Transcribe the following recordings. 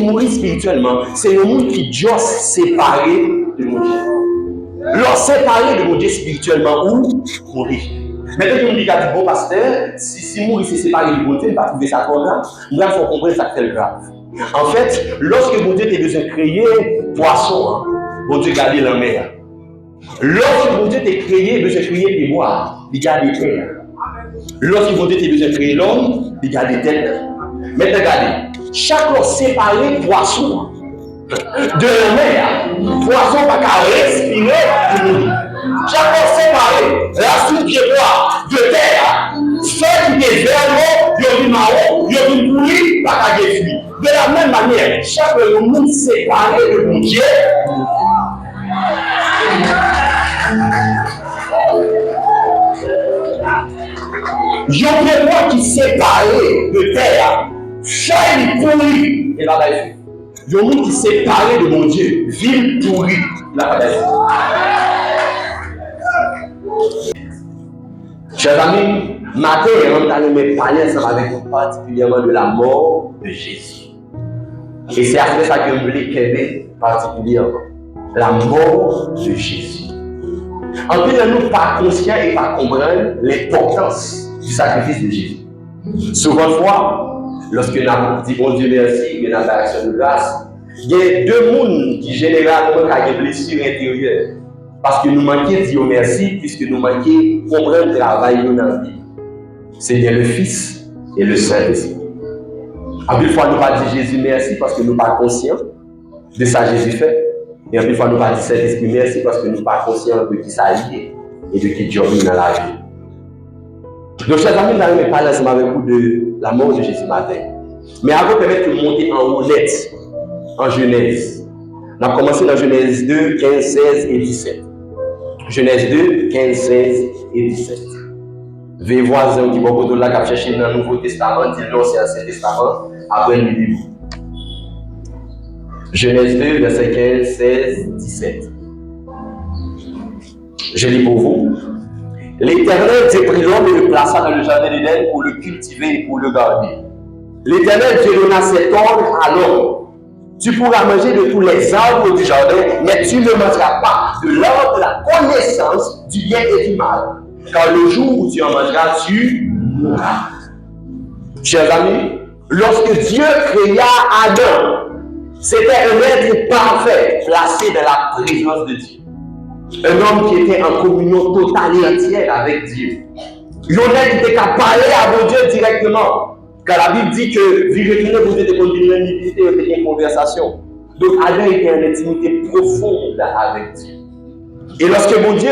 qui mourit spirituellement, c'est le monde qui doit se séparer de mon Dieu. Leur séparer de mon Dieu spirituellement ou mourir. Maintenant, je me dis, bon pasteur, si mourir c'est séparer de mon Dieu, il va trouver ça trop grave. Nous, il faut comprendre ça très grave. En fait, lorsque mon Dieu a besoin de créer poisson, mon Dieu garde la mer. Lorsque mon Dieu t'a créé, il a besoin de créer les bois, il garde les terres. Lorsque mon Dieu a besoin de créer l'homme, il garde les têtes. Maintenant, regardez, chaque fois séparé poisson de la mer, poisson va respirer pour mourir. Chaque fois séparé, la soupe qui est bois de terre, ceux qui est vert, il y a du marron, il y a du pourri, pas qu'à fuir. De la même manière, chaque monde séparé de mon Dieu. Je veux moi qui séparé de terre, chaque pourri et la vie. Je veux qui séparé de mon Dieu, ville pourrie, la vie. Chers amis, matin, on allait parler ensemble avec vous particulièrement de la mort de Jésus. Et c'est après ça que je voulais qu'aider particulièrement. La mort de Jésus. En plus, nous pas conscients et pas comprendre l'importance du sacrifice de Jésus. Souvent, lorsque nous avons dit bon Dieu merci, nous avons l'action de grâce, il y a deux mondes qui généralement ont des blessures intérieures. Parce que nous manquons de dire merci, puisque nous manquons de comprendre le travail dans la vie. C'est bien le Fils et le Saint-Esprit. En plus, fois, nous ne pas dire Jésus merci parce que nous ne sommes pas conscients de ça que Jésus fait. Et en plus, fois, nous ne pas dire Saint-Esprit merci parce que nous ne sommes pas conscients de qui ça est et de qui Dieu est dans la vie. Donc, chers amis, nous allons parler ensemble avec vous de la mort de Jésus matin. Mais avant, permettre de monter en haut net, en Genèse. On a commencé dans Genèse 2, 15, 16 et 17. Genèse 2, 15, 16 et 17. Les voisins qui vont de là, qui chercher dans le Nouveau Testament, dit l'Ancien Testament, après le Bible. Genèse 2, verset 15, 16, 17. Je lis pour vous. L'Éternel Dieu prit l'homme et le plaça dans le jardin d'Éden pour le cultiver et pour le garder. L'Éternel Dieu donna cet ordre à l'homme. Tu pourras manger de tous les arbres du jardin, mais tu ne mangeras pas de l'arbre de la connaissance du bien et du mal. Car le jour où tu en mangeras, tu mourras. Chers amis, lorsque Dieu créa Adam, c'était un être parfait, placé dans la présence de Dieu. Un homme qui était en communion totale et entière avec Dieu. L'homme qui était capable de parler à mon Dieu directement. Car la Bible dit que vivre vous êtes continuer une intimité et une conversation. Donc Adam était en intimité profonde avec Dieu. Et lorsque mon Dieu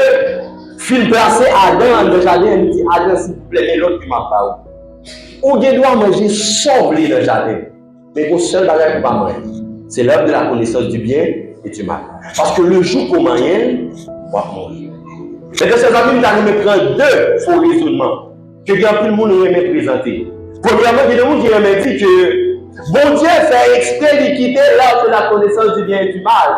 fit placer Adam dans le jardin, il dit Adam, s'il vous plaît, l'autre qui m'a parlé. Ou il doit manger sauvé dans le jardin. Mais au seul bagage pour pas manger. C'est l'œuvre de la connaissance du bien et du mal. Parce que le jour qu'on mange, on va mourir. Et de ces amis, nous allons prendre deux faux raisonnements que bien plus le monde nous aime présenter. Premièrement, il y a des gens qui aiment dire que bon Dieu fait exprès de quitter l'art de la connaissance du bien et du mal.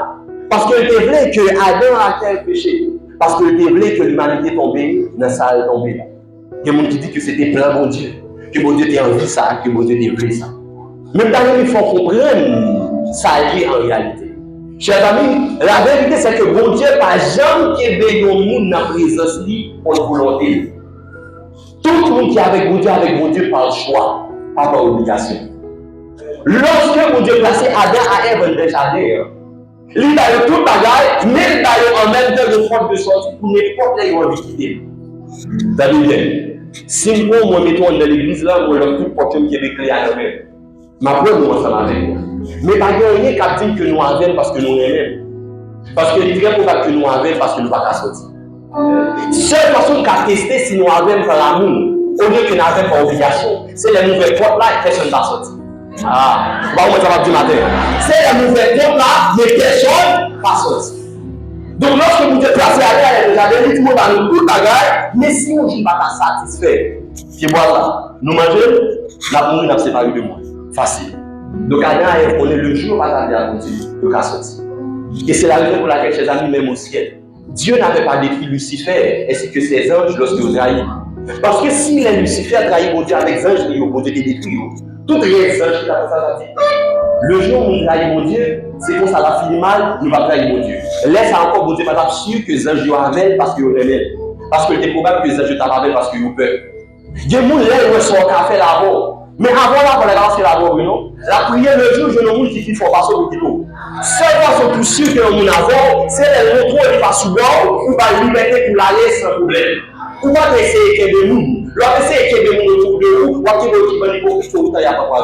Parce qu'il voulait que Adam a fait un péché. Parce qu'il voulait que l'humanité tombée dans sa tombée. Il y a des gens qui disent que c'était plein bon Dieu. Que bon Dieu était envie ça, que bon Dieu était vrai ça. Même d'ailleurs, il faut comprendre ça lié en réalité. Chers amis, la vérité c'est que bon Dieu n'a jamais qu'aider nos monde dans la présence pour volonté. Tout le monde qui est avec bon Dieu par choix, pas par obligation. Lorsque mon Dieu placé Adam à Ève dans le jardin, il a eu tout le bagage, mais il a eu en même temps de porte de sortie pour n'importe quel endroit de quitter. Ça veut dire, si moi mettons dans l'église là, moi j'ai tout porte qui est déclaré à nous-mêmes. Ma preuve nous ensemble avec moi. Mais pas rien qui dit que nous avons parce que nous aimons. Parce que il est très probable que nous avons parce que nous ne pouvons pas sortir. Seule façon qu'à tester si nous avons par l'amour, au lieu que nous avons par obligation, c'est les nouvelles portes là et personne ne va sortir. Ah, bah on va du matin. C'est les nouvelles portes là, mais personne ne va sortir. Donc lorsque vous êtes placé à terre, vous avez dit tout le monde dans le tout bagage, mais si on ne va pas satisfait, puis voilà, nous mangeons, la mourir n'a pas séparé de moi. Facile. Donc Adam a évolué le jour où Adam a continué de sortir. Et c'est la raison pour laquelle, chers amis, même au ciel, Dieu n'avait pas détruit Lucifer ainsi que ses anges lorsqu'ils ont trahi. Parce que si Lucifer a trahi mon Dieu avec les anges, mon Dieu était détruit. Tous les anges qui ont fait ça, Le jour où nous trahissons mon Dieu, c'est comme ça la fini mal, nous va trahir mon Dieu. Laisse encore, mon Dieu, pas sûr que les anges y avaient parce qu'ils aiment. Parce que c'est probable que les anges t'avaient parce qu'ils ont peur. Il y a des gens qui sont café là-bas. Mais avant là, on a lancé là-bas, non? La prière le jour, je ne vous dis qu'il faut passer au petit. Seule façon plus sûre que nous avons, c'est de retrouver les passoubons ou la liberté pour l'aller sans problème. Ou pas essayer de nous. Lorsque c'est essayer de nous autour de nous, ou pas qu'il y ait l'hypocrite autour de nous, il n'y a pas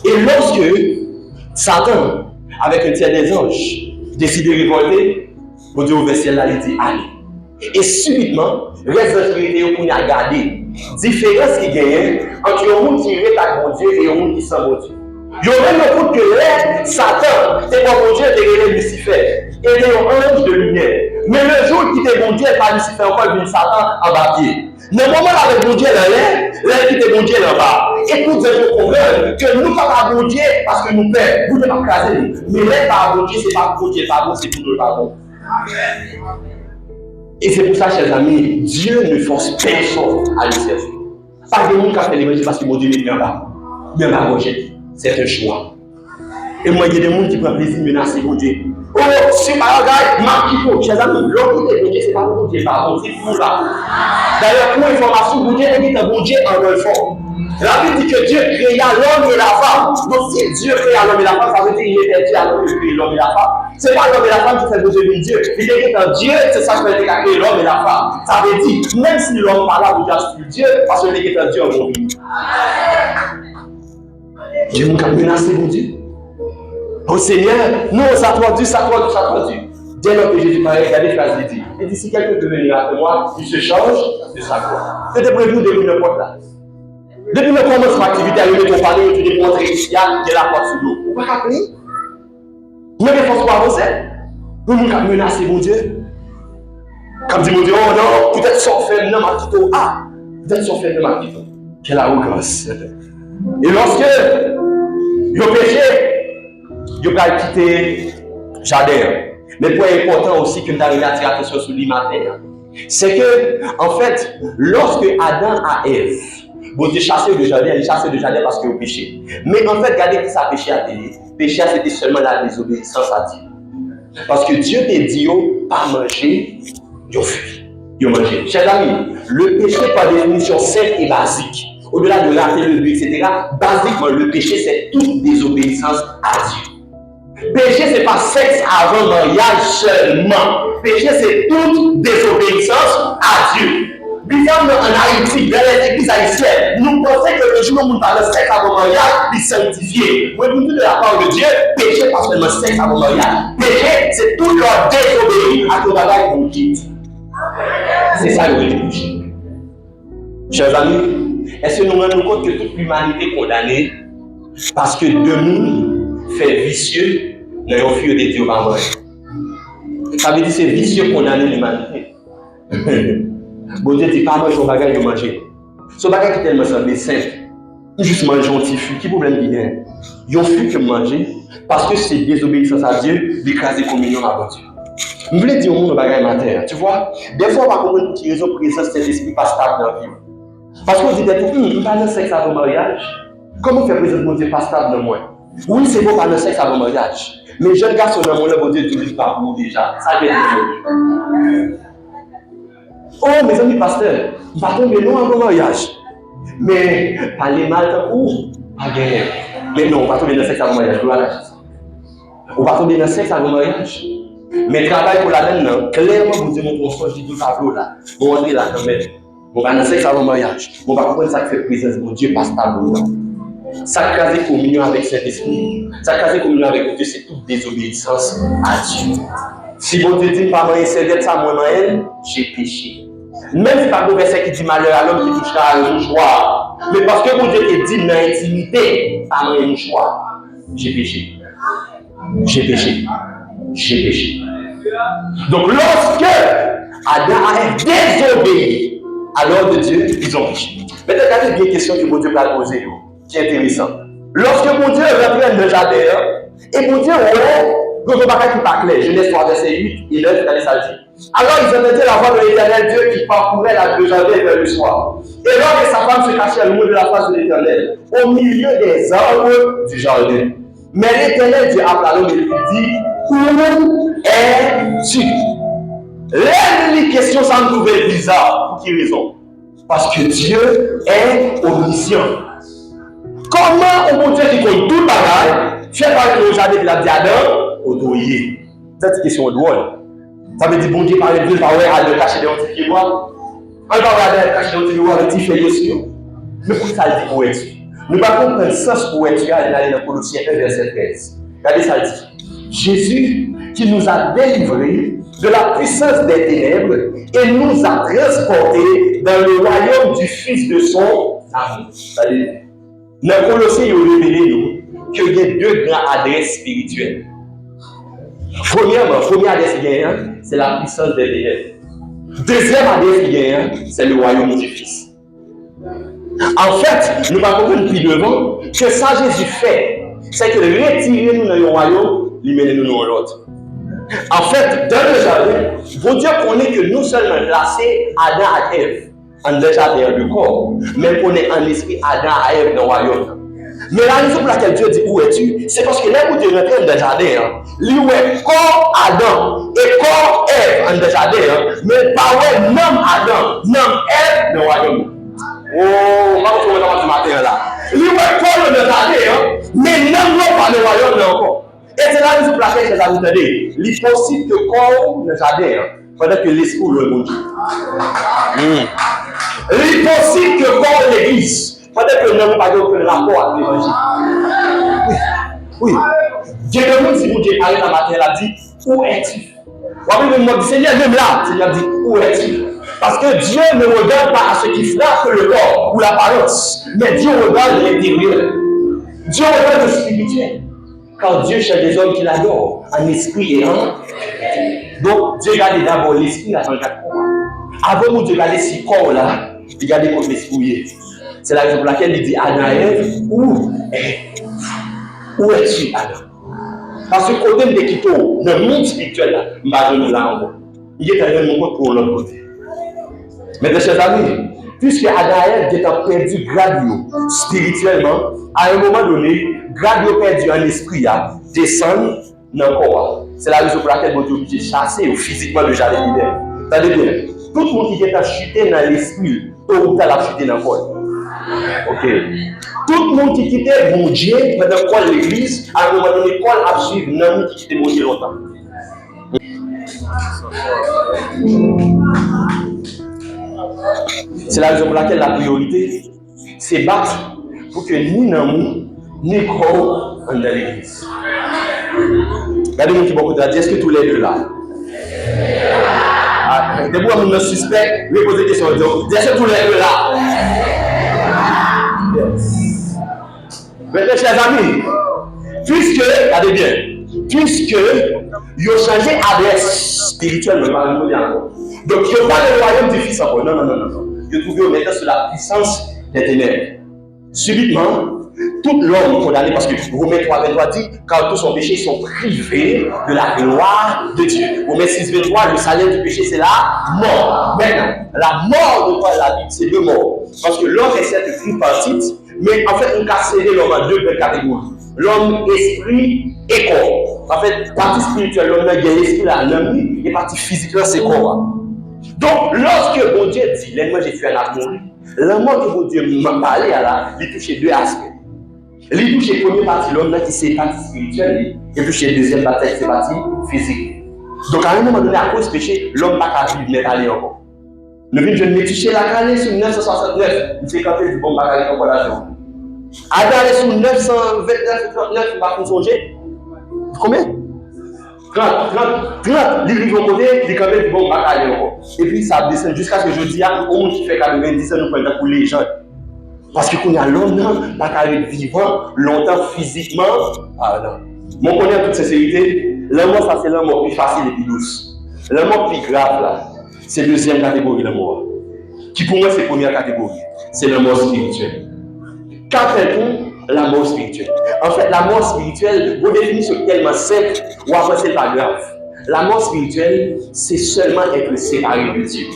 de Et lorsque Satan, avec un tiers des anges, décide de révolter, mon Dieu au verset là, il dit allez. Et subitement, les anges qui étaient pour nous garder, différence qui gagne entre un monde qui est à mon Dieu et un monde qui sent mon Dieu. Il y a même le coup que là, Satan, c'est pas mon Dieu, c'est Lucifer. Et il est un ange de lumière. Mais le jour qui était mon Dieu, pas Lucifer, encore une Satan en bas pied. Le moment avec mon Dieu dans l'air, l'air qui était mon Dieu en bas. Et tout le problème que nous ne sommes pas mon Dieu parce que nous perdons, vous ne pouvez pas craser nous. Mais l'air par mon Dieu, c'est pas mon Dieu, pardon, c'est pour nous pardon. Et c'est pour ça, chers amis, Dieu ne force personne à le servir. Pas de monde qui a fait l'évangile parce que mon Dieu est bien bas. Bien bas, c'est un choix. Et moi, il y a des gens qui prennent plaisir de menacer mon Dieu. Oh, c'est pas un gars, Marquito, chers amis, l'autre côté, mon Dieu, c'est pas mon Dieu, pardon, c'est pour là. D'ailleurs, pour information, mon Dieu est un bon Dieu en enfant. La Bible dit que Dieu créa l'homme et la femme. Donc, si Dieu créa l'homme et la femme, ça veut dire qu'il était Dieu avant de créer l'homme et la femme. Ce n'est pas l'homme et la femme qui fait besoin de Dieu. Il est un Dieu, c'est ça qui fait créer l'homme et la femme. Ça veut dire, même si l'homme parle là, vous dites Dieu, parce qu'il est un Dieu en mon vie. Dieu nous a menacé, mon Dieu. Oh Seigneur, nous, on s'attendu. Dès lors que Jésus parlait, regardez la phrase dit. Il dit, si quelqu'un peut venir après moi, il se change de sa croix. C'était prévu depuis n'importe là. Depuis le commencement de l'activité, il y a parlé autour des montrer qu'il y a de la croix sous l'eau. Vous ne pouvez pas appeler. Nous ne pouvons pas avancer. Nous nous menacé, mon Dieu. Comme dit mon Dieu, oh non, peut-être son fait, non, ma petite. Ah, peut-être son fait, non, ma petite. Quelle arrogance. Et lorsque ils ont péché, ils ont quitté le jardin. Mais le point important aussi que nous avons attiré l'attention sur l'immatériel, c'est que, en fait, lorsque Adam a Ève, bon Dieu chassait le jardin, il chassait le jardin parce qu'il a péché. Mais en fait, regardez qui ça péché à télé. Péché, c'était seulement la désobéissance à Dieu. Parce que Dieu t'a dit, pas manger, ils fuit. Ils ont mangé. Chers amis, le péché, par définition, simple et basique. Au-delà de rater le but, etc., basiquement, le péché, c'est toute désobéissance à Dieu. Péché, ce n'est pas sexe avant mariage seulement. Péché, c'est toute désobéissance à Dieu. Bizarrement, en Haïti, dans les églises haïtiennes, nous pensons que le jour où nous parlons de sexe avant mariage, il est sanctifié. Moi, nous, de la part de Dieu, péché, pas seulement sexe avant mariage. Péché, c'est tout leur désobéir à tout bagage qu'on quitte. C'est ça le péché. Chers amis, est-ce que nous nous rendons compte que toute l'humanité est condamnée parce que deux mondes fait vicieux dans le feu de Dieu par moi? Ça veut dire que c'est vicieux condamner l'humanité. Bon Dieu dit pas manger son bagage de manger. Son bagage est tellement simple, simple. Juste manger un petit fût. Qui problème il y a? Il y a un fût que manger parce que c'est désobéissance à Dieu d'écraser communion à Dieu. Je voulais dire au monde bagage matin. Tu vois, des fois on va comprendre pour quelle raison présence de l'esprit pas stable dans la vie. Parce qu'on dit d'être on parle de sexe avant mariage. Comment faire présence de Dieu pas stable dans moi? Oui, c'est bon parler de sexe avant mariage. Mais jeune garçon dans mon œuvre, Dieu ne pas pour déjà. Ça veut dire. Oh, mes amis pasteurs, je ne vais pas tomber non avant mariage. Mais parler mal ou pas gagner. Mais non, on va tomber dans le sexe avant mariage. On va tomber dans le sexe avant mariage. Mais travail pour la donne, clairement, vous dites mon constat, je dis tout le tableau là. On va entrer là quand même. On va dans le sexe avant mariage. On va comprendre ça qui fait présence de Dieu par ce tableau là. Ça crase communion avec Saint-Esprit. Ça crase communion avec Dieu, c'est toute désobéissance à Dieu. Si bon Dieu dit, pas moi, c'est ça, moi, j'ai péché. Même si pas le verset qui dit malheur à l'homme qui touchera à un mouchoir. Mais parce que bon Dieu te dit dans l'intimité, pas moi, un mouchoir. J'ai péché. J'ai péché. J'ai péché. Donc lorsque Adam a désobéi à l'ordre de Dieu, ils ont péché. Maintenant, regardez bien une question que bon Dieu va poser, qui est intéressante. Lorsque mon Dieu rentre dans le jardin, et mon Dieu, ouais, quand on ne va pas clair, Genèse 3, verset 8 et 9, regardez ça dit. Alors ils entendaient la voix de l'Éternel Dieu qui parcourait le jardin vers le soir. Et l'homme et sa femme se cachaient loin de la face de l'Éternel, au milieu des arbres du jardin. Mais l'Éternel Dieu appela l'homme et lui dit, où es-tu? Les questions ça me trouvait bizarre. Pour qui raison? Parce que Dieu est omniscient. Comment on peut dire qu'il compte tout le bagage, fait par le jardin de la diadème, au doyer? C'est une question drôle. Ça veut dire, bon Dieu, par exemple, par exemple, cacher des petits miroirs. On va regarder cacher des petits miroirs, des petits feuilles aussi. Mais pour ça, il dit, où es-tu? Nous ne pouvons pas comprendre le sens où es-tu, aller dans Colossiens 1, verset 13. Regardez ça, il dit, Jésus qui nous a délivrés de la puissance des ténèbres et nous a transportés dans le royaume du Fils de son amour. C'est-à-dire, dans Colossiens, il a révélé nous qu'il y a deux grandes adresses spirituelles. Premièrement, première adresse qu'il y a, c'est la puissance des ténèbres. Deuxième adresse qu'il y a, c'est le royaume du Fils. En fait, nous ne pouvons pas plus devant que ça Jésus fait, c'est que retirer nous dans le royaume, lui mener nous dans l'autre. En fait, dans le jardin, bon Dieu connaît que nous sommes placés Adam et Ève en le jardin du corps, mais qu'on est en esprit Adam et Ève dans le royaume. Mais la raison pour laquelle Dieu dit où es-tu, c'est parce que là où tu rentres dans le jardin, lui est corps Adam et corps Ève en le jardin, mais pas ouais non Adam, non Ève dans le royaume. Oh, pas vous ce matin là. Lui est corps dans le jardin, mais non pas dans le royaume encore. Et c'est la raison pour laquelle je vous ai dit, il est possible que corps dans le jardin, pendant que l'esprit le monde. Il est possible que corps l'église. Peut-être que nous n'avons pas aucun rapport avec l'évangile. Oui. Dieu demande si vous Dieu arrive la matin, il a dit, où es-tu? Vous avez dit, Seigneur, même là, Seigneur dit, où es-tu? Parce que Dieu ne regarde pas à ce qui frappe le corps ou l'apparence, mais Dieu regarde l'intérieur. Dieu regarde le spirituel. Car Dieu cherche des hommes qui l'adorent, en esprit et en. Donc, Dieu regarde d'abord l'esprit avant le corps. Avant de Dieu regarder si corps là, regardez contre l'esprit. C'est la raison pour laquelle il dit Adam et Ève, où es-tu, Adam? Parce que quand on est quitté dans le monde spirituel, il va donner là encore. Il est allé de mon côté pour l'autre côté. Mais mes chers amis, puisque Adam et Ève ont perdu gradio spirituellement, à un moment donné, gradio perdu en esprit, descend dans le corps. C'est la raison pour laquelle vous êtes obligé de chasser physiquement le jardin d'Éden. Attendez bien, tout le monde qui est chuté dans l'esprit, tôt ou tard, a chuté dans le corps. Ok. Tout le monde qui quittait mon Dieu pendant quoi l'église, à un moment donné, quoi a suivi l'homme qui quittait mon Dieu longtemps. C'est la raison pour laquelle la priorité, c'est battre pour que ni nous, ni quoi en dans l'église. Regardez-moi qui beaucoup de la dit, est-ce que tous les deux là? Debout à mon suspect, lui poser des questions, est-ce que tous les deux là? Maintenant, chers amis, puisque, regardez bien, puisque ils ont changé d'adresse spirituelle, donc ils n'ont pas le royaume du Fils encore. Non. Ils ont trouvé maintenant sur la puissance des ténèbres. Subitement, tout l'homme condamné, parce que Romains 3:23 dit, car tous sont péchés, ils sont privés de la gloire de Dieu. Romains 6:23, le salaire du péché, c'est la mort. Maintenant, la mort de quoi la Bible, c'est deux morts. Parce que l'homme est certes tripartite, mais en fait, on a serré l'homme en deux grandes catégories. L'homme, esprit et corps. En fait, partie spirituelle, l'homme a l'esprit là, l'homme, et partie physique là, c'est corps. Donc, lorsque bon Dieu dit, l'ennemi j'ai fait un mourir, l'amour que bon Dieu m'a parlé, il touche deux aspects. Il touche la première partie, l'homme qui c'est partie spirituelle, et touche la deuxième partie, c'est partie physique. Donc, à un moment donné, à cause du péché, l'homme n'a pas vivre, mais aller encore. Le vin, je me touché la calée sur 969, il s'est campé du bon bagage encore là-dedans. Adam est sur 929, 39, il va songer. Combien? 30, les livres côté, les campés du bon bagage encore. Et puis ça descend jusqu'à ce que je dis, au monde qui fait 90 ans, nous prenons pour les gens. Parce que qu'on a longtemps, pas carré vivant, longtemps physiquement. Ah non. Mon connaît en toute sincérité, la mort, ça c'est la mort plus facile et plus douce. La mort plus grave là, c'est deuxième catégorie la mort. Qui pour moi c'est première catégorie. C'est la mort spirituelle. Quatrième, la mort spirituelle. En fait, la mort spirituelle, vos définitions tellement simples, ou après c'est pas grave. La mort spirituelle, c'est seulement être séparé de Dieu.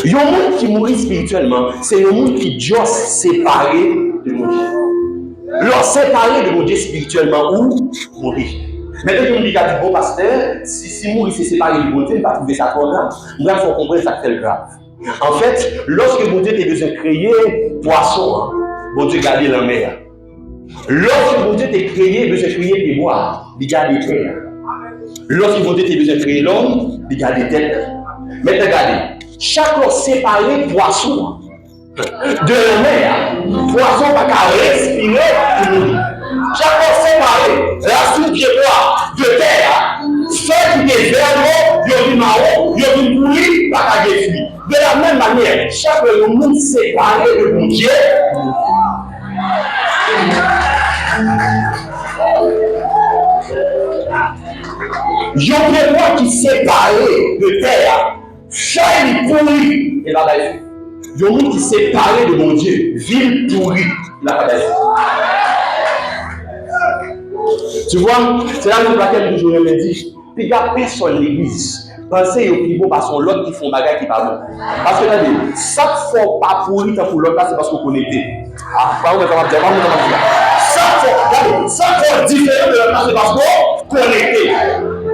Il y a un monde qui mourit spirituellement, c'est un monde qui doit se séparer de mon Dieu. Leur séparer de mon Dieu spirituellement ou mourir. Maintenant, je me dis qu'à bon pasteur, si mourir c'est séparé de mon Dieu, je ne vais pas trouver ça trop grave. Il faut comprendre ça très grave. En fait, lorsque mon Dieu a besoin de créer poisson, mon Dieu garde la mer. Lorsque mon Dieu t'a créé, besoin de créer des bois, il garde les terres. Lorsque mon Dieu t'a besoin de créer l'homme, il garde les têtes. Maintenant, regardez, chaque séparé poisson de la mer, poisson va respirer pour nous. Chaque séparé, la soupe pied noir de terre, ceux qui est vert, il y a du marron, il y a du pourri, pas qu'à fuir. De la même manière, chaque monde séparé de mon Dieu. Je ne vois qui séparé de terre, chaque pourri, et là bas il y a un monde qui séparé de mon Dieu, ville pourrie, là bas. Tu vois, c'est la raison pour laquelle je me dis, il n'y a personne l'église. Pensez au plus beau parce que l'autre qui font bagage qui parle. Parce que regardez, chaque fois pas pourri pour l'autre là, c'est parce qu'on connecté. Ah, pas comment dire, chaque fois différent de l'autre là, c'est parce qu'on connecté.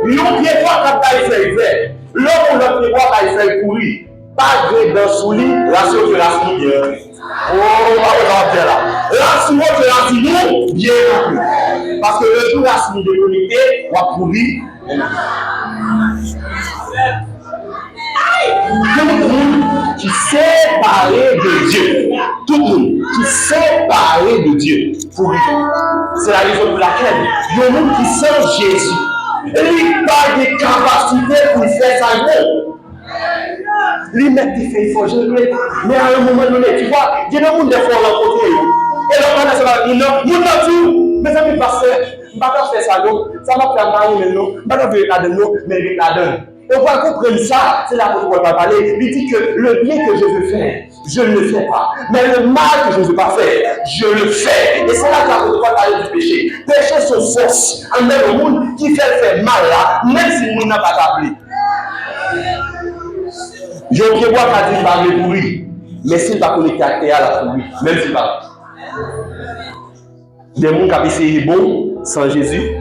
L'on pied droit quand t'as fait vert, l'autre pied droit quand fait pourri. Pas de dans sous lit, la chose de la souille bien. Oh, on va dire là. La souille de la souille bien plus. Parce que le jour la souille de connecté, on va pourri. Tout le monde qui séparé de Dieu, tout le monde qui séparé de Dieu, pour lui. C'est la raison pour laquelle il y a un monde qui sent Jésus. Et il n'a pas de capacité pour faire ça. Il met des faits, il faut gérer. Mais à un moment donné, tu vois, il y a un monde qui faut rencontrer. Et là, on a ça, il n'a tout. Mais ça me passe. Je ne vais pas faire ça, ça m'a fait un mari, mais non. Je ne vais pas faire la donne, mais je la donne. Et on va comprendre ça, c'est là qu'on va parler. Il dit que le bien que je veux faire, je ne le fais pas. Mais le mal que je ne veux pas faire, je le fais. Et c'est là qu'on va parler du péché. Péché se force envers le monde qui fait mal là, même si le monde n'a pas appelé. Je prévois qu'à dire parler pour lui, mais s'il va connecter à terre pour lui, même s'il va. Des gens qui ont essayé bon sans Jésus.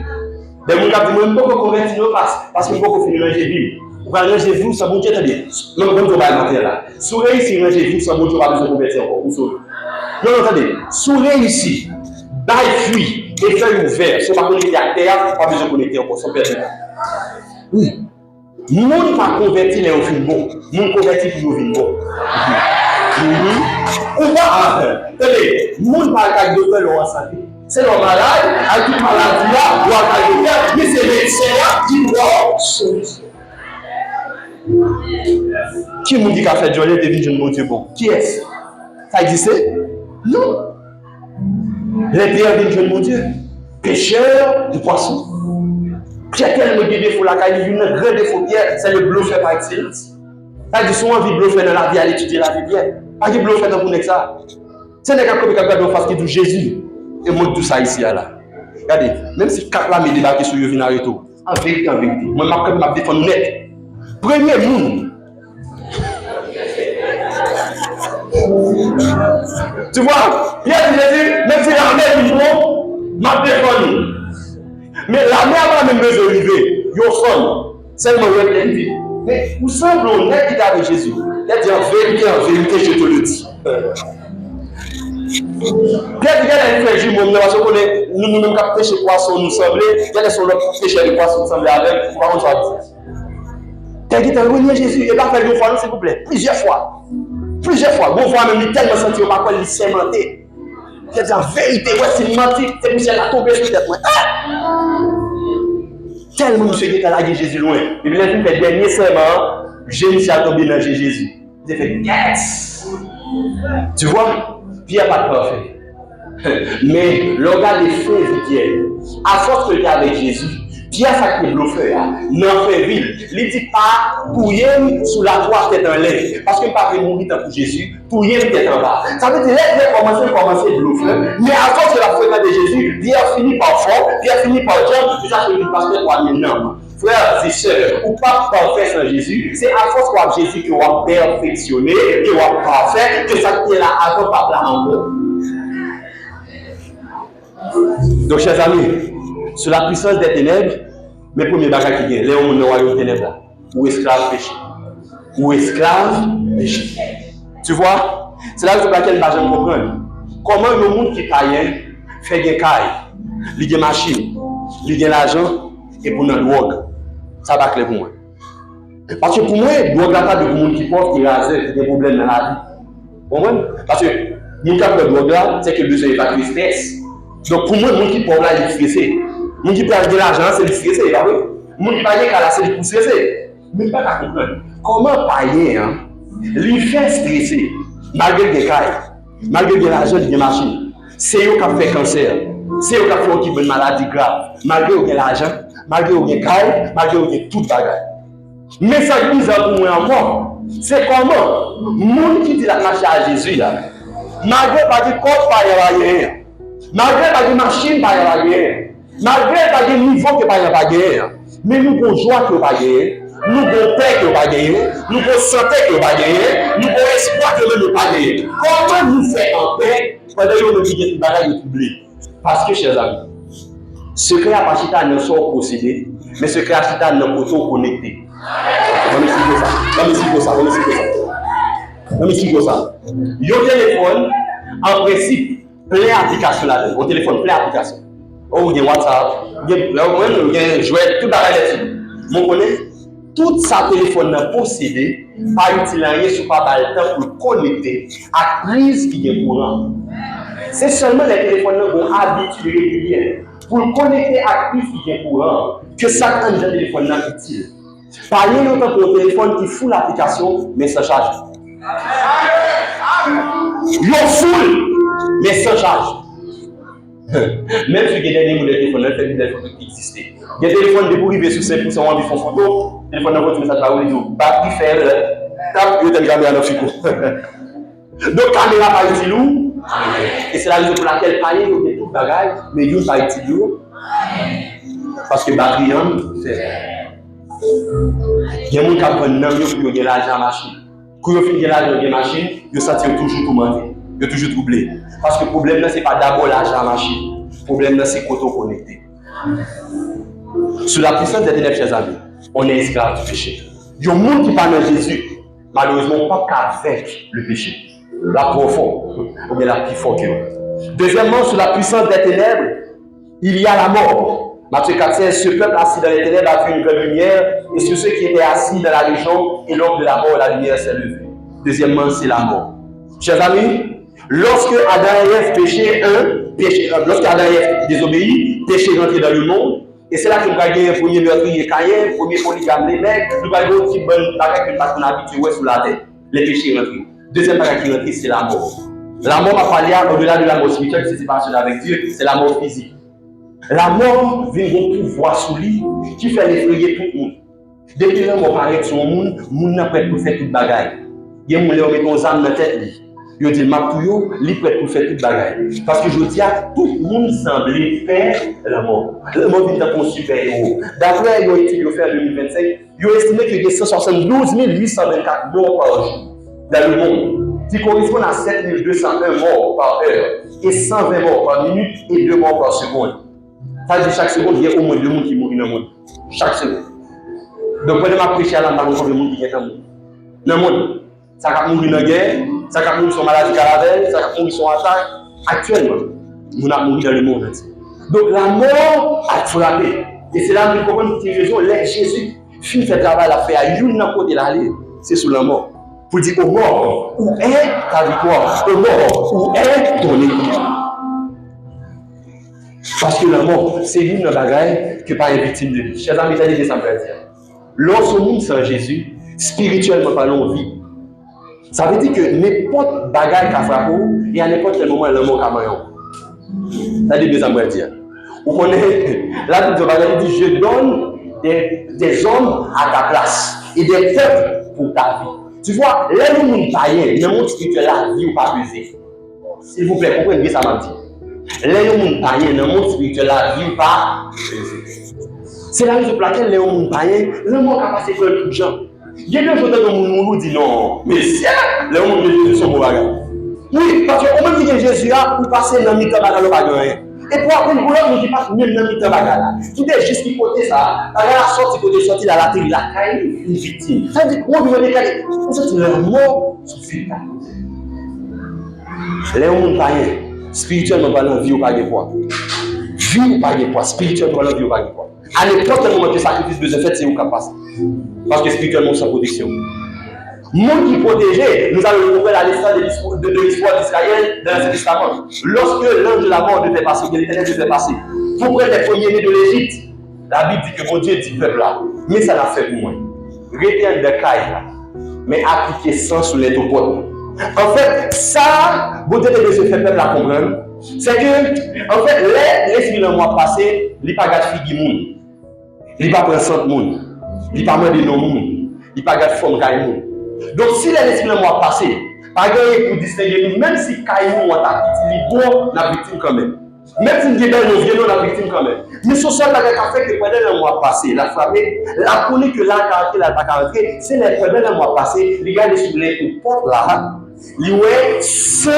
Des gens qui ont dit, moi, je ne peux pas convertir parce que je ne peux pas finir ranger vie. Vous allez ranger vous, ça vous dit, attendez. Même quand on va alimenter là. Si vous réussissez à ranger vous, ça vous dit, pas besoin de convertir encore. Non, attendez. Si vous réussissez, d'ail fuit et feuille ouverte, si vous ne pas connecter à terre, pas besoin de connecter encore, sans perdre. Oui. Nous ne pouvons pas convertir les enfants bons. Nous ne convertir pour nos enfants bons. Ou pas, attendez. Nous ne pouvons pas faire de faire en santé. C'est le malade, à toute maladie là, ou à la mais c'est le médecin là qui doit solution. Qui nous dit qu'à faire Jolie devine jeune bon Dieu bon? Qui est-ce? Ça existe? Non. Les terres devine jeune bon Dieu. Pêcheur de poissons. Pierre tellement de défauts là, il y a une grande défaut, c'est le bluffeur par excellence. Ça dit souvent envie de bluffer dans la vie, à étudier la vie bien. Pas de bluffer dans le ça. C'est des cas comme quelqu'un face qui dit Jésus. Et moi tout ça ici là. Regardez, même si quatre là me débarquent sur le Vinareto, en vérité, moi je défends net. Premier monde. Tu vois, Pierre dit Jésus, même si la mer est bon, m'a défendu. Mais la mer va même besoin d'arriver. Yo sonne. Seulement vous êtes. Mais où semble-t-il qui est avec Jésus? Il a dit en vérité, je te le dis. Pierre dit qu'il y a un frère jumeau, parce que nous même quand pêcher poisson nous semblait, il y a des pêcheurs de poisson qui semblaient avec, pour avoir ça. Pierre dit oui, Jésus, et pas faire une fois, s'il vous plaît. Plusieurs fois. Bon fois même, il tellement senti au pas il s'est menté. Il a dit en vérité, ouais, c'est menti, c'est monsieur la tombé sur tête. Tellement monsieur qui est allé Jésus loin. Et puis il a dit le dernier serment, Jésus a tombé dans Jésus. Il a fait yes. Tu vois? Pierre n'est pas parfait. Mais le regard des faits de Pierre, à force qu'il est avec Jésus, Pierre a fait bluffeur, n'en fait ville. Il ne dit pas pour y sous la croix tête en l'air. Parce qu'il ne peut pas mourir pour Jésus, pour y tête en bas. Ça veut dire qu'il a commencé bluffeur, mais à force de la foi de Jésus, Pierre finit par fort, Pierre finit par Jean, puis ça finit par faire 3000 noms. frères et sœurs, ou pas parfait sans Jésus, c'est à force quoi Jésus que vous avez perfectionné, que vous avez parfait, que ça qui est là avant pas là encore. Donc, chers amis, sur la puissance des ténèbres, mes premiers bagages qui viennent, les hommes dans le royaume des ténèbres, ou esclaves péché. Ou esclaves péché. Tu vois, c'est là que laquelle je vais comprendre. Comment le monde qui paye fait des cailles, des machines, des l'argent et pour notre drogue. Ça va clair pour moi. Parce que pour moi, drogue là pas de monde qui porte, qui rase, qui a des problèmes dans la vie. Vous comprenez? Parce que mon cas de drogue là, c'est que le besoin évacuer le stress. Donc pour moi, le monde qui porte là, il est stressé. Le monde qui perd de l'argent, c'est le stressé. Le monde qui paye là, c'est le stressé. Mais pas à comprendre. Comment payer, lui fait stresser, malgré des cailles, malgré de l'argent, des machines. C'est eux qui ont fait cancer. C'est eux qui ont fait une maladie grave. Malgré de l'argent, malgré des cailles, malgré toute bagarre. Mais ça qui nous a pour moi encore, c'est comment, monde qui dit la marche à Jésus, là, malgré pas de corps, pas de rien. Malgré pas de machine, pas de rien. Malgré pas de niveau, pas de rien. Mais nous avons joie que pas gagner, nous avons paix que pas gagner, nous avons santé que pas gagner, nous avons espoir que nous pas gagner. Comment nous faire en paix pendant que nous vivons une bagaille de public? Parce que, chers amis, secret à Pachita ne sont possédés, mais secret à Pachita ne sont connectés. On explique ça. On explique ça. Your téléphone, en principe, plein d'applications là-dedans. Au téléphone, plein d'applications. Oh, il y a WhatsApp, il y a jouet, tout là-dessus. Mon connaît, tout ça téléphone possédé, pas utilisé sur pas mal de temps pour connecter à la prise qui est courant. C'est seulement les téléphones qui ont habitude régulière pour connecter à la prise qui est courant que ça quand le téléphone est utile. Pas autant pour le téléphone qui fout l'application, mais sans charge. Il fout, mais sans charge. Même si il y a des téléphones, il y a des photos qui existent. Il y a des téléphones de pour arriver sur 5% on font photo, le téléphone de votre message là où il dit batterie faible, tape, il y a une caméra dans le fico. Donc caméra pas utile ou et c'est la raison pour laquelle payer il y a tout bagage, mais il pas utile ou parce que batterie c'est il y a des gens qui prennent un pour gagner l'argent à machine. Quand ils finissent l'argent à la machine, ils sentent toujours tourmentés, ils toujours troublés. Parce que le problème, ce n'est pas d'abord l'argent à la machine. Le problème, c'est qu'on est connecté. Sous la puissance des ténèbres, chers amis, on est esclave du péché. Il y a des gens qui parlent de Jésus, malheureusement, pas qu'avec le péché. La profonde, ou bien la plus forte. Deuxièmement, sous la puissance des ténèbres, il y a la mort. Matthieu 4,16, ce peuple assis dans les ténèbres a vu une grande lumière, et sur ceux qui étaient assis dans la région, et l'homme de la mort, la lumière s'est levée. Deuxièmement, c'est la mort. Chers amis, lorsque Adam et Ève péchaient, lorsque Adam et Ève désobéit, péché rentré dans le monde, et c'est là que nous avons gagné le premier meurtrier Caïn, le premier polygame les mecs, nous avons une petite bonne bagaille que nous avons habitué sous la tête, les péchés rentrés. Deuxième bagaille qui rentre, c'est la mort. La mort va parler au-delà de la mort spirituelle, c'est séparation avec Dieu, c'est la mort physique. La mort vient de pouvoir sous lui qui fait effrayer tout le monde. Depuis que la mort paraît sur le monde, le monde n'a pas pour faire toute bagaille. Il y a des gens qui ont des âmes dans la tête. Ils disent, ma pouille, il est prêt pour faire toute bagaille. Parce que je dis, tout le monde semblait faire la mort. La mort vient d'être un super héros. D'après une étude qu'ils ont fait en 2025, ils ont estimé qu'il y a 172 824 morts par jour dans le monde, qui correspondent à 7201 morts par heure, et 120 morts par minute et 2 morts par seconde. Ça veut dire chaque seconde, il y a au moins 2 personnes qui mourent dans le monde. Chaque seconde. Donc, quand on prêché à la mort, il y a des gens qui sont morts. Dans le monde, ça va mourir dans la guerre, ça va mourir sur maladie caravelle, ça va mourir sur attaque. Actuellement, on a mouru dans le monde entier. Donc, la mort a frappé. Et c'est là que nous comprenons que raison, là, Jésus finit ce travail à faire à une côté de l'allée, c'est sous la mort. Pour dire aux morts, où est ta victoire? Aux morts, où est ton église? Parce que la mort, c'est l'une des bagailles que pas une victime de vie. Chers amis, t'as dit ça me dire. Lorsque nous sommes sans spirituellement parlons, vie. Ça veut dire que n'importe bagaille qu'a frappé, et à n'importe quel moment, le mot qu'a maillon. Ça dit ça me dire. Vous connaissez, la Bible dit, je donne des hommes à ta place et des peuples pour ta vie. Tu vois, là où nous païens, dans le monde spirituel, la vie ou pas peser. S'il vous plaît, comprenez bien ça m'a dit. Là où nous païens, dans le monde spirituel, la vie ou pas peser. C'est la raison pour laquelle les gens païens, le monde a passé par tout gens. Il y a des gens qui nous disent non, mais si les gens de Jésus sont mauvais. Oui, parce qu'au moment où Jésus a, vous passez dans le mi-temps, vous n'avez pas rien. Et pour après, vous ne dites pas même dans le mi-temps, tout est juste côté ça. Quand la sortie, côté sortie, la télé, la caille, une victime. Ça veut dire qu'on doit décaler. Vous savez, leur mort sont faits. Les gens païens, spirituellement parlant, vie ou pas de poids. Vie ou pas de poids, spirituellement parlant, vie ou pas de poids. À n'importe quel moment que sacrifice besoin fait, c'est où qu'on passe. Parce que spirituellement, c'est protection. Monde qui protégé, nous allons retrouver la liste de l'histoire d'Israël dans l'Ancien Testament. Lorsque l'ange de la mort devait passer, que l'Éternel devait passer, pour prendre les premiers-nés de l'Égypte, la Bible dit que mon Dieu dit peuple là. Mais ça l'a fait pour moi. Retiens de caille là, mais appliquer sang sur les deux potes. En fait, ça, vous devez se faire peuple à comprendre. C'est que, en fait, l'esprit le mois passé, il n'y a pas de fille monde. Il n'y a pas de 100 monde. Il n'y a pas de nom monde. Il n'y a pas de forme de monde. Donc, si l'esprit le mois passé, pas gagné pour distinguer nous, même si Caïmon a petit bon, la victime quand même. Même si nous avons violon, la victime quand même. Mais ce seul qui a fait que pendant le mois passé, la frappé, la connaît que là, caractère, la caractère, c'est pendant le mois passé, les gars, sur les portes là, ils ont sans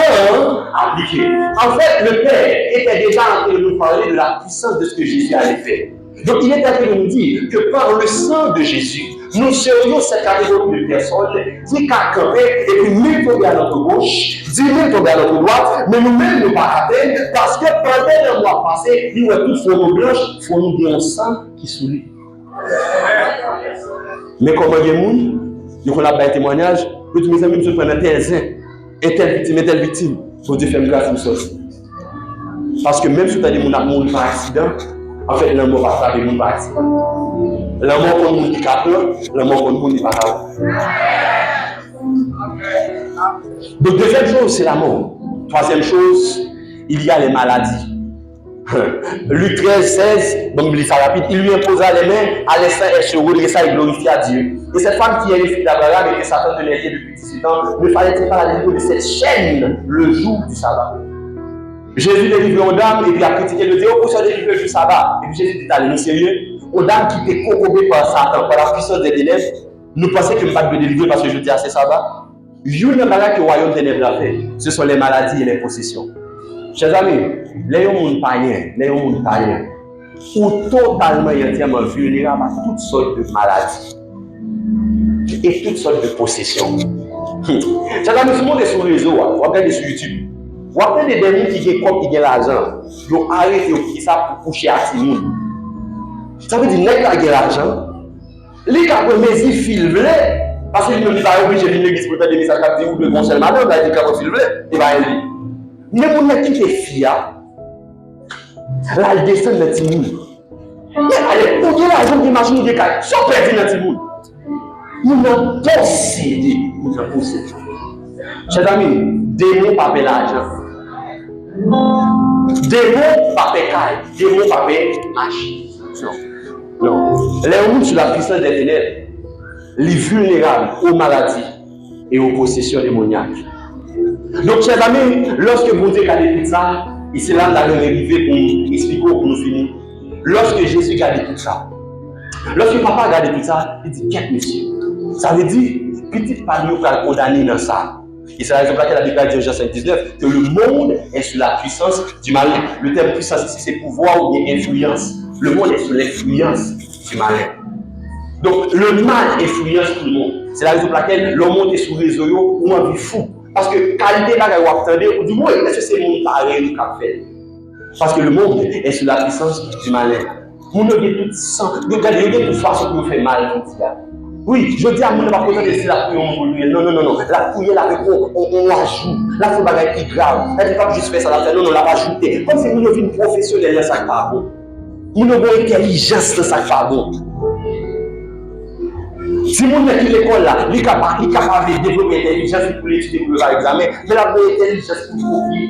appliquer. En fait, le Père était déjà en train de nous parler de la puissance de ce que Jésus allait faire. Donc, il est en train de nous dire que par le sang de Jésus, nous serions cette catégorie de personnes qui a campé et puis 1000 tombés à notre gauche, 10 000 tombés à notre droite, mais nous-mêmes nous pas atteindre parce que pendant le mois passé, nous avons tous nos blanches, il faut nous dire un sang qui sourit. Mais comment il y a des gens, nous avons un témoignage, que tous mes amis se prennent un tel victime, pour Dieu faire grâce à nous. Parce que même si tu as des gens qui mourent par accident, en fait, l'amour va frapper les gens par accident. L'amour pour le monde qui capte, l'amour pour le monde qui parle. Donc, deuxième chose, c'est l'amour. Troisième chose, il y a les maladies. Luc 13, 16, donc il ça rapide, il lui imposa les mains, à l'instant elle se redressa et glorifia Dieu. Et cette femme qui est une fille d'Abraham et que Satan tenait depuis 18 ans, ne fallait-il pas la délivrer de cette chaîne le jour du sabbat? Jésus délivre aux dames et puis a critiqué le Dieu, oh, pour se délivrer du sabbat. Et puis Jésus dit, allez, sérieux, aux dames qui étaient concobées par Satan, par la puissance des ténèbres, nous pensons que nous ne pouvons pas me délivrer parce que je dis à ce sabbat. Une malade que le royaume des ténèbres a fait, ce sont les maladies et les possessions. Chers amis, les gens païens, ou totalement et entièrement vulnérables à toutes sortes de maladies et toutes sortes de possessions. Chers amis, si vous êtes sur le réseau, vous regardez sur YouTube, vous regardez des gens qui ont l'argent, ils ont arrêté de ça pour coucher à tout le monde. Ça veut dire que les gens ont l'argent, les gens qui ont mes films, parce qu'ils ne sont pas obligés de venir à l'église pour faire des messages qui disent ou de conseils madame, ils disent qu'ils ont filmé, et bien ils disent. Mais mon qui est fiable, là, elle descend dans le petit monde. Allez, on dit l'argent des machines de caille, sont perdus dans le petit monde. Nous avons possédé, Chers amis, démon pas payer l'argent. Démon pas payer caille, démon pas payer machine. Non. Les routes sur la puissance des ténèbres, les vulnérables aux maladies et aux possessions démoniaques. Donc, chers amis, lorsque vous dites qu'à tout ça, et c'est là que nous allons arriver pour expliquer pour nous finir. Lorsque Jésus garde tout ça, lorsque papa garde tout ça, il dit qu'est-ce monsieur? Ça veut dire, petit panneau qui a condamné dans ça. Et c'est la raison pour laquelle la Bible dit en Jean 5,19 que le monde est sous la puissance du malin. Le terme puissance ici, c'est pouvoir ou bien influence. Le monde est sous l'influence du malin. Donc, le mal influence tout le monde. C'est la raison pour laquelle le monde est sous les réseaux ou en vie fou. Parce que qualité là, vous attendez, vous dites, oui, est-ce que c'est le monde pareil ou fait? Parce que le monde est sous la puissance du malin. Vous n'avez tout sang, regardez, il y a toute façon qui vous fait mal. Oui, je dis à mon pas content de dire la couille, on va non. La couille, on la joue. La faut bagaille qui grave. Elle ne pas juste faire ça, la faire, non, on l'a rajouté. Comme si nous avons une professionnelle dans ça, pas bon. Nous avons une intelligence dans ça, pas bon. Si vous êtes à l'école là, il est capable de développer l'intelligence pour l'étudier pour l'examen, mais la bonne intelligence pour copier.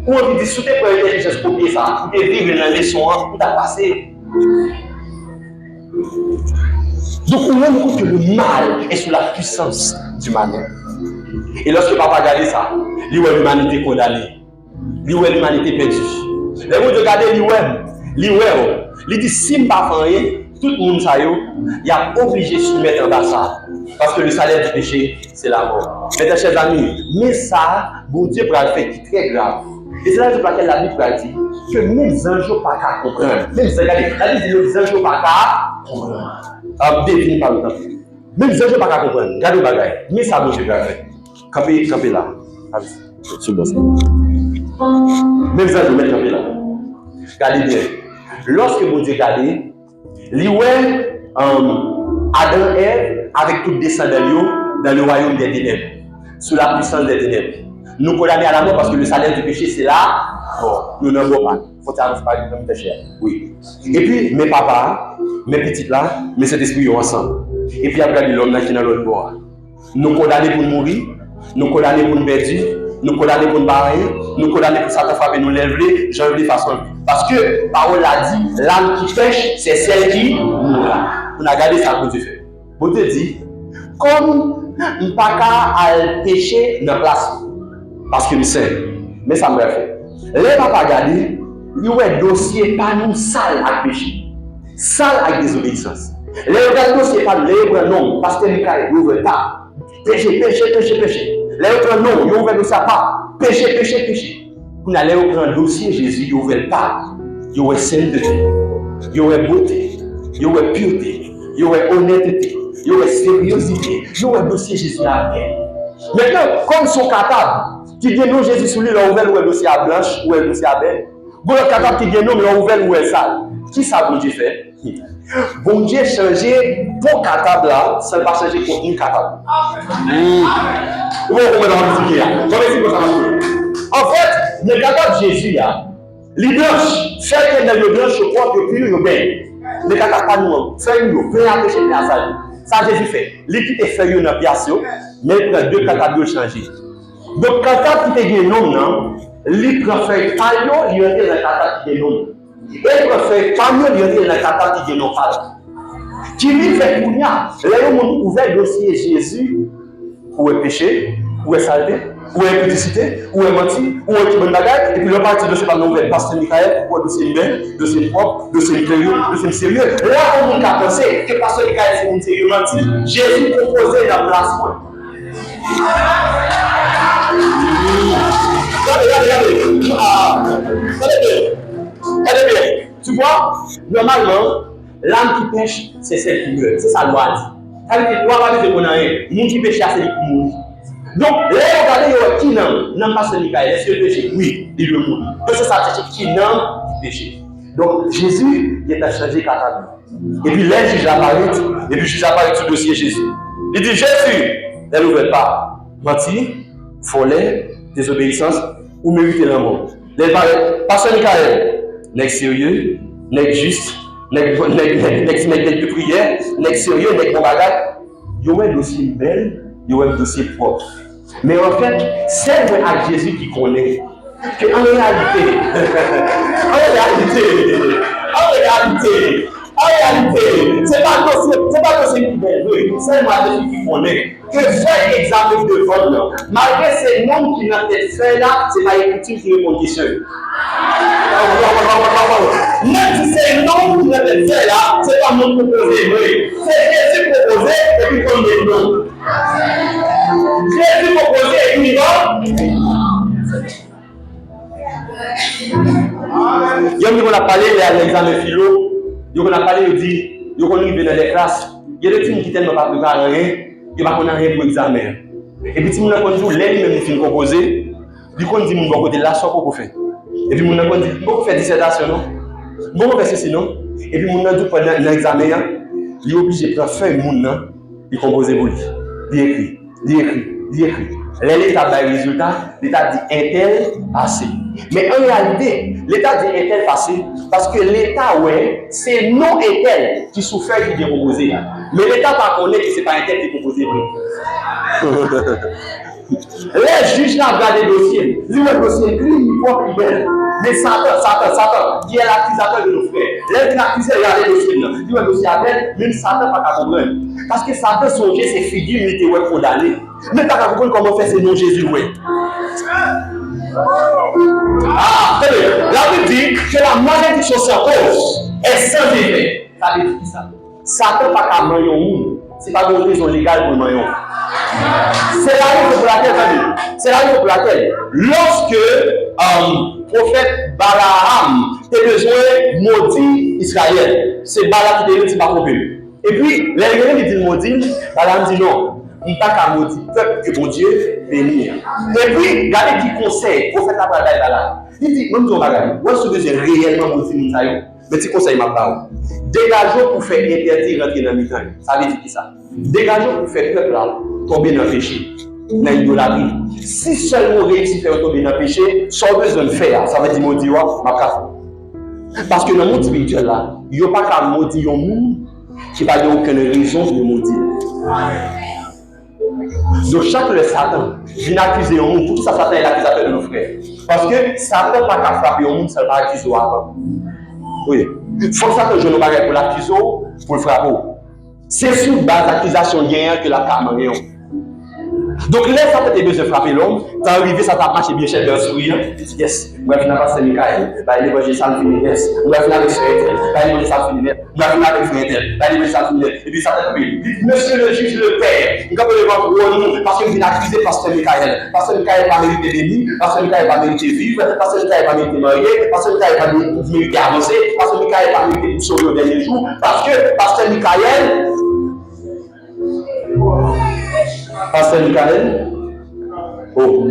Ou on dit, si vous avez l'intelligence pour copier ça, vous devez vivre dans les leçons, vous avez passé. Donc, on rend compte que le mal est sous la puissance du malin. Et lorsque papa regarde ça, il voit l'humanité condamnée, il voit l'humanité perdue. Les gens regardent, il dit, si je ne fais rien, tout le monde, il a obligé de soumettre en bas ça. Parce que le salaire du péché, c'est la mort. Mes chers amis, mais ça, bon Dieu pour le faire qui est très grave. Et c'est là pour laquelle la Bible dit que même les anges ne pas qu'à comprendre. Même si regardez, la Bible dit que les anges ne pas qu'à comprendre. Défini par le temps. Même les anges ne pas qu'à comprendre. Regardez le bagage. Mais ça, bon Dieu pour le faire. Campez là. Sur le boss. Même les anges ne mettent campé là. Regardez bien. Lorsque bon Dieu regarde, il voit Adam et Ève avec tout descendant dans le royaume des ténèbres, sous la puissance des ténèbres. Nous condamnons à la mort parce que le salaire du péché c'est là. Bon, nous n'avons pas. Il faut t'arrêter par exemple cher. Oui. Et puis mes papas, mes petites là, mes cet esprit ensemble. Et puis après l'homme qui est dans l'autre bord. Nous condamnons pour mourir, nous condamnons pour nous perdre, nous condamnons pour nous barrer, nous condamnons pour Satan frapper nous lever, j'en de façon. Parce que parole a dit, l'âme qui pêche, c'est celle qui mourra. On a gardé ça pour Dieu fait. Bon Dieu dit, comme on n'a pas qu'à pécher dans la place, parce que nous sommes, mais ça me fait. Les papas gardés, il y a un dossier pas nous sale à pécher, sale avec désobéissance. Les autres dossiers pas les non, parce que les cas ils ouvrent pas. Péché. Les autres non, ils ouvrent le dossier pas. Péché. Vous allez ouvrir un dossier, Jésus, il ouvre pas. Il y a sainteté, il y a beauté, il y a pureté, il y a honnêteté, il y a sérieuxité, il y a un dossier Jésus à paix. Maintenant, comme ils sont capables, qui viennent nous Jésus sous lui, ils ont ouvert le dossier à blanche ou le dossier à belle. Bon, les capables qui viennent nous, ils ont ouvert le sale. Qui ça, bon Dieu fait? Bon Dieu changé pour capable là, ça ne va pas changer pour une capable. En fait, le capable Jésus, les blanches, fait que les blanches, je crois que plus ils bien. Les capable pas nous, fait nous, peu à pécher la salle. Ça Jésus fait. L'équipe est fait une piation, mais il prend deux capables changer. Donc, capable qui est non, il prend fait paillot, il y a un capable qui est non. Et il prend fait paillot, il y a un capable qui est non. Qui lui fait pour nous, là, on a ouvert le dossier Jésus, où est péché, où est saleté, où est impudicité, où est menti, où est bonne bagarre, et puis le parti de dossier par nous, pasteur Michael, où est dossier humain, dossier propre, dossier sérieux, dossier sérieux. Là, on a pensé que pasteur Michael, c'est un sérieux menti. Jésus proposait la place. Regardez bien. Tu vois, normalement, l'âme qui pêche, c'est celle qui meurt. C'est ça, la loi dit. Ça veut dire que loi va dire qu'on a rien. Moun qui pêche, c'est lui qui mourit. Donc, là, regardez, qui n'a pas ce Michael. Est-ce que le péché? Oui, il le mourit. Donc, c'est ça, c'est qui n'a pas péché. Donc, Jésus, il est à changer capable. Et puis, là, Jésus apparaît, et puis, Jésus apparaît sur le dossier Jésus. Il dit, Jésus, elle n'ouvre pas. Menti, folie, désobéissance, ou mériter la mort. Elle paraît, pasteur Michael, n'est sérieux, n'est juste, n'est de prière, n'est sérieux, n'est bon bagage. Il y a un dossier bel, il y a un dossier propre. Mais en fait, c'est avec Jésus qui connaît que en réalité, c'est pas dossier qui belle, c'est moi qui connaît. Que j'ai examen de vol, malgré ces noms qui n'ont été faits là, c'est pas une coutume qui répond question. Même si c'est non qui n'a été fait là, c'est pas mon proposé. C'est Jésus proposé et puis comme des noms. Jésus proposé et puis il y a on a parlé à l'examen philo, on a parlé, il dit, on a arrivé dans les classes, il y a des gens qui ne pas préparer rien, il va qu'on rien pour l'examen. Et puis si on a conduit l'aide même film proposé, du coup on dit mon côté là soit pour faire. Et puis on a dit bon faire dissertation non, bon faire ceci non. Et puis on a dit pendant l'examen, il est obligé de prendre feuille moun nan, il composer pour lui. Il écrit. L'État a le résultat, l'État dit Intel passé. Mais en réalité, l'État dit Intel passé parce que l'État, ouais, c'est non Intel qui souffre qui est proposé. Mais l'État ne connaît que ce n'est pas Intel qui est proposé. Les juges n'ont pas regardé le dossier. Le dossier écrit, il faut qu'il belle. Mais Satan, qui est l'accusateur de nos frères. Les accusés regardent le dossier. Il y a un dossier à belle, même Satan n'a pas comprendre. Parce que Satan songeait ses figures, il était condamné. Mais pas comprendre comment faire ces noms Jésus, ouais. La Bible dit que la malédiction sans cause est sans effet. Ça veut dire ça. Satan n'a pas manger au monde. Ce n'est pas une raison légale pour manger. C'est la raison pour laquelle, c'est la raison pour laquelle, lorsque prophète Balaam a besoin de maudire Israël, c'est Balaam qui dit pas problème. Et puis, les gens qui disent maudire, Balaam dit non, il n'y a pas qu'à maudire peuple que mon Dieu bénit. Et puis, regardez qui conseille, prophète Balaam. Il dit, même ton bagage, moi je suis réellement maudire Moutaïo, mais tu conseilles ma parole. Dégageons pour faire interdire rentrer dans le temps. Ça veut dire ça. Dégageons pour faire peuple là tomber dans le péché, dans l'idolâtrie. Si seulement réussit à faire tomber dans le péché, sans besoin de faire, ça veut dire maudire ma parole. Parce que dans le monde spirituel là, il n'y a pas qu'à maudire un monde qui n'a aucune raison de maudire. Donc chaque le Satan vient accuser un monde, tout ça Satan est l'accusateur de nos frères. Parce que Satan n'a pas qu'à frapper un monde, ça va accuser avant. Oui. Il faut que Satan joue nos bagages pour l'accuser, pour le frapper. C'est sur base d'accusation gagnante que la calme rien. Donc là, ça peut besoin de frapper l'homme. T'es arrivé, ça t'a marché bien cher de sourire. Yes, on va finir par Saint-Michael. Bah, l'évangile, ça me finit. Yes, on va finir avec Saint-Michael. Bah, l'évangile, ça me finit. On va finir avec Saint-Michael. Bah, l'évangile, ça me finit. Et puis, ça t'a pris. Monsieur le juge, le père, il va le voir pour nous parce qu'il vient accuser Pasteur Michael. Pasteur Michael va mériter béni. Pasteur Michael va mériter vivre. Pasteur Michael va mériter marier. Pasteur Michael va mériter avancer. Pasteur Michael va mériter sauver au dernier jour. Parce que Pasteur Michael. Pasteur Michael. Oh.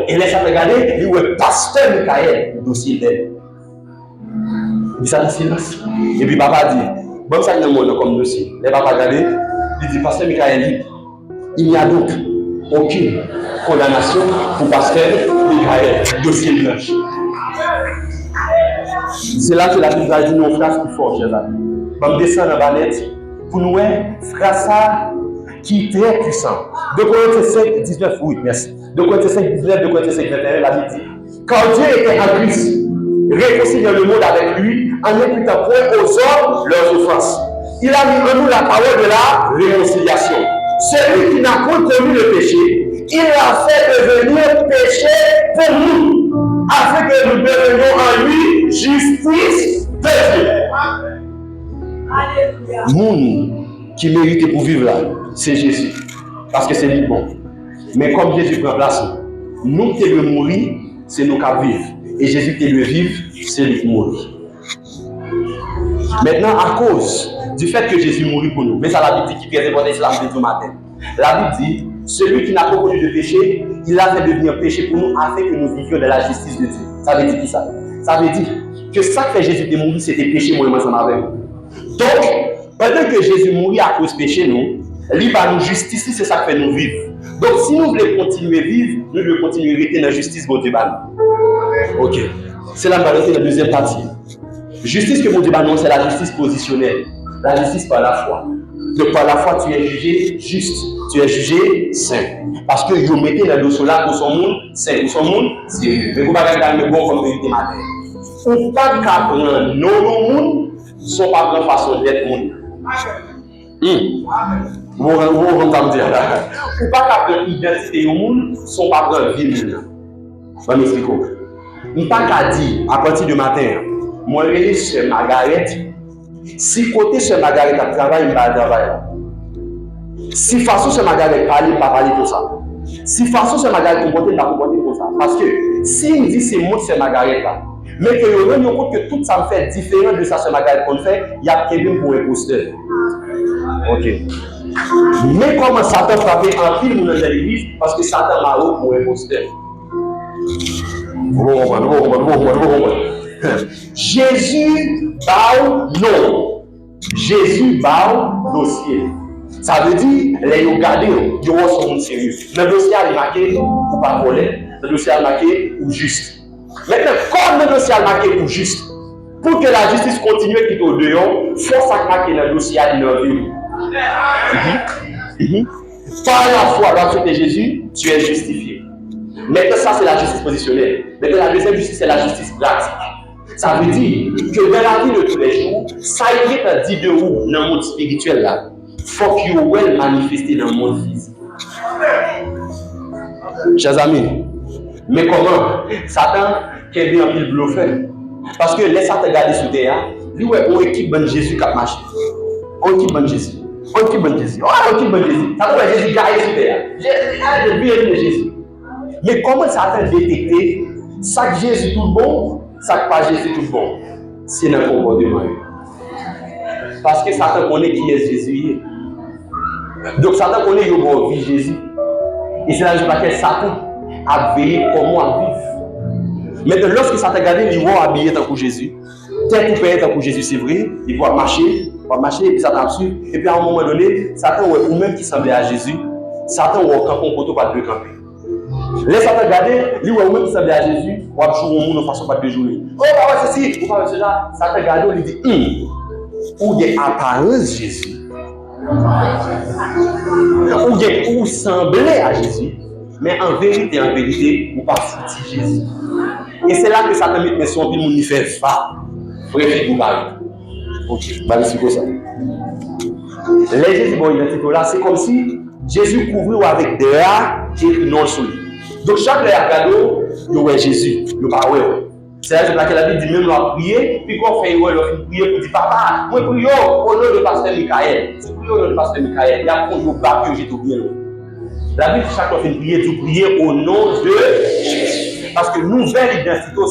Et laisse à regarder, il est pasteur Michael, dossier d'aide. Il s'est dit silence. Et puis papa dit, bon ça il y a un monde comme dossier. Et papa regarde, il dit pasteur Michael, il n'y a donc aucune condamnation pour pasteur Michael, dossier blanche. C'est là que la Bible a dit nos frères qui fort, chers amis. On descend dans la banette. Pour nous, frère ça qui est très puissant. De Corinthiens 5, 19, oui, merci. De Corinthiens 5, 19, de Corinthiens 5, 21, la Bible dit, quand Dieu était en Christ, réconciliant le monde avec lui, en n'imputant point aux hommes leurs offenses. Il a mis en nous la parole de la réconciliation. Celui qui n'a point commis le péché, il l'a fait devenir péché pour nous, afin que nous devenions en lui justice de Dieu. Moun qui méritait pour vivre là, c'est Jésus. Parce que c'est lui bon. Mais comme Jésus prend place, nous qui devons mourir, c'est nous qui vivons. Et Jésus qui devons vivre, c'est lui qui mourit. Maintenant, à cause du fait que Jésus mourit pour nous, mais ça la Bible dit qui présente l'islam de matin. La Bible dit, celui qui n'a pas connu de péché, il a fait devenir péché pour nous afin que nous vivions de la justice de Dieu. Ça veut dire qui ça? Ça veut dire que ça que Jésus est mort, c'était péché, moi, ensemble avec nous. Donc, pendant que Jésus mourit à cause du péché, nous, il va nous justifier, c'est ça qui fait nous vivre. Donc, si nous voulons continuer à vivre, nous devons continuer à rester dans la justice de Dieu. Ok. C'est là que nous allons la deuxième partie. Justice que Dieu nous c'est la justice positionnelle. La justice par la foi. Donc, par la foi, tu es jugé juste. Tu es jugé saint. Parce que vous mettez dans le dossier là pour son monde saint. Pour son monde sérieux. Mais vous ne pouvez pas regarder le bon comme vérité matin. Ou pas qu'à prendre nos mondes. Sont pas grande façon d'être monde. Vous entendez dire là. Ou pas qu'à l'identité au monde, sont pas grande ville. Je vais m'expliquer. Ou pas qu'à dire à partir du matin, moi je suis Margaret. Si côté sur Margaret a travaillé, il va travailler. Si façon sur Margaret parler, pas parler pour ça. Si façon sur Margaret comporter, pas comporter pour ça. Parce que si on dit c'est moi sur Margaret là. Mais que nous rendons compte que tout ça me fait différent de ça ce magasin qu'on fait, il y a quelqu'un pour imposteur. Ok. Mais comment Satan frappe en film dans l'église? Parce que Satan m'a eu pour imposteur. Jésus barre non. Jésus barre dossier. Ça veut dire, les regardez, ils sont sérieux. Le dossier est marqué pour pas voler. Le dossier est marqué pour juste. Maintenant, comme le dossier est marqué pour juste, pour que la justice continue et quitte au dehors, il faut marquer le dossier à l'innovation. Par la foi dans le de Jésus, tu es justifié. Maintenant, ça c'est la justice positionnelle. Maintenant, la deuxième justice, c'est la justice pratique. Ça veut dire que dans la vie de tous les jours, ça y est dit de vous dans le monde spirituel là. Il faut que vous soyez manifesté dans le monde physique. Chers amis, mais comment Satan qui est bien pile bluffé. Parce que laisse ça te garder sous terre, lui, ouais, on équipe bon Jésus qui a marché. On équipe bon Jésus. On équipe bon Jésus. On équipe bon Jésus. Ça doit être Jésus garé sous terre. Jésus, lui, de Jésus. Mais comment ça a détecté ça que Jésus tout bon, ça que pas Jésus tout bon? C'est dans le comportement. Parce que Satan connaît qui est Jésus. Donc Satan connaît qu'il va vivre Jésus. Et c'est la raison pour laquelle Satan a veillé comment à vivre. Maintenant, lorsque Satan regarde, il va habiller tant que Jésus. Tête coupée tant que Jésus, c'est vrai. Il va marcher, et puis Satan suit. Et puis à un moment donné, Satan, ou même qui semblait à Jésus, Satan va camper un poteau, pas de camper. Laisse Satan regarder, lui ou même qui semblait à Jésus, ou à jouer au monde de façon pas de jouer. Oh, pas ceci, ou pas cela. Satan regarde, il dit, ou des apparences Jésus. Ou semblait à Jésus, mais en vérité, ou pas sorti Jésus. Et c'est là que Satan met son pied, il fait va. Bref, vous parlez. Ok, c'est quoi ça? Les Jésus, bon, là, c'est comme si Jésus couvrait avec des rats qui écrit non sur lui. Donc chaque cadeau, il y a Jésus, il n'y a pas ouais. C'est là que la Bible dit même leur prier, puis qu'on fait ouais, leur prier pour dire papa, moi prie au nom de pasteur Michael. C'est prier au nom de pasteur Michael. Il y a qu'on nous bat que j'ai tout bien. La Bible chaque fois fait prier, tu prier au nom de Jésus. Parce que nouvelle identité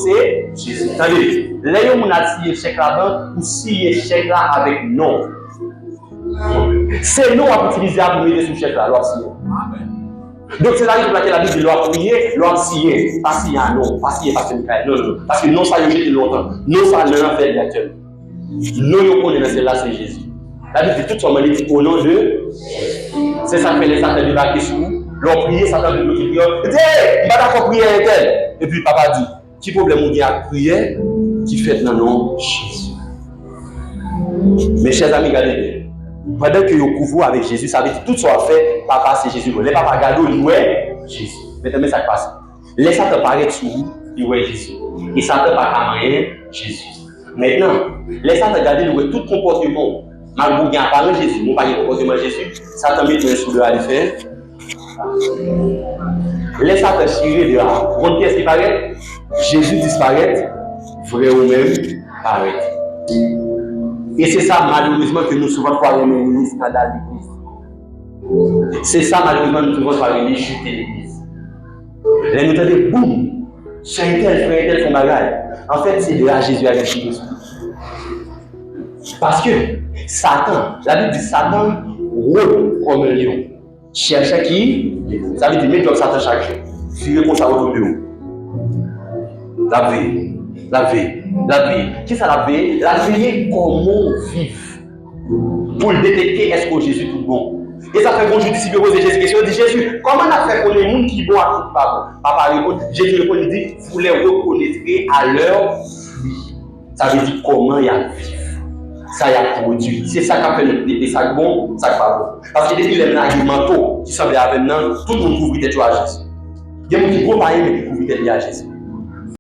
c'est Jésus. Attendez, là on a signé chèque là-bas, ou signé chèque là avec non. C'est non à utiliser à vous mettre sur chèque là, alors signé. Donc c'est là que la Bible dit leur prier, leur signer, pas signer à non, pas signer parce que non, parce que non ça y est longtemps, non ça ne l'a fait actuellement. Non on connaît celle-là c'est Jésus. La Bible dit tout son dit au nom de c'est ça que fait les Satan débarquer sur nous, leur prier, Satan de bloquer prière. Il dit hey, pas d'accord prier avec elle. Et puis papa dit, qui problème on dit à prière qui fait dans le nom de Jésus. Mes chers amis, regardez. Pendant que vous couvrez avec Jésus, ça veut dire tout ce qu'on fait, papa c'est Jésus. Les papas regardent, ils voient Jésus. Maintenant, ça passe. Laisse ça te paraître sous vous, ils voient Jésus. Et ça ne peut pas camérer Jésus. Maintenant, laisse ça te regarder, ils voient tout comportement. Malgré qu'il y a parlé Jésus, mon pas comportement Jésus, ça te met sous le à faire. Laisse ça te tirer dehors. Quand qu'est-ce qui paraît? Jésus disparaît, vrai ou même paraît. Et c'est ça, malheureusement, que nous souvent croyons les scandales de l'Église. C'est ça, malheureusement, nous souvent croyons les chutes de l'Église. Là, nous entendons, boum, c'est un tel, son bagage. En fait, c'est de là Jésus a réussi tout. Parce que Satan, la Bible dit Satan rôde comme un lion. Cherche qui? Ça veut dire, mais comme Satan chaque jour. Suivez pour ça autour de vous. La vie. Qui ça la veille? La veille, comment vivre pour détecter est-ce que Jésus est tout bon. Et ça fait bon, je dis, si je pose Jésus question, je dis Jésus, comment on a fait pour les gens qui vont à tout pas bon? Papa répond, Jésus répond, il dit, vous les reconnaîtrez à leur vie. Ça veut dire comment il y a vivre. Ça y a produit. C'est ça qui a fait le détecter ça bon, ça pas bon. Parce que depuis les arguments qui semblent avec nous, tout le monde couvre tête à Jésus. Il y a des gens qui ne comprennent pas mais qui couvrent tête à Jésus.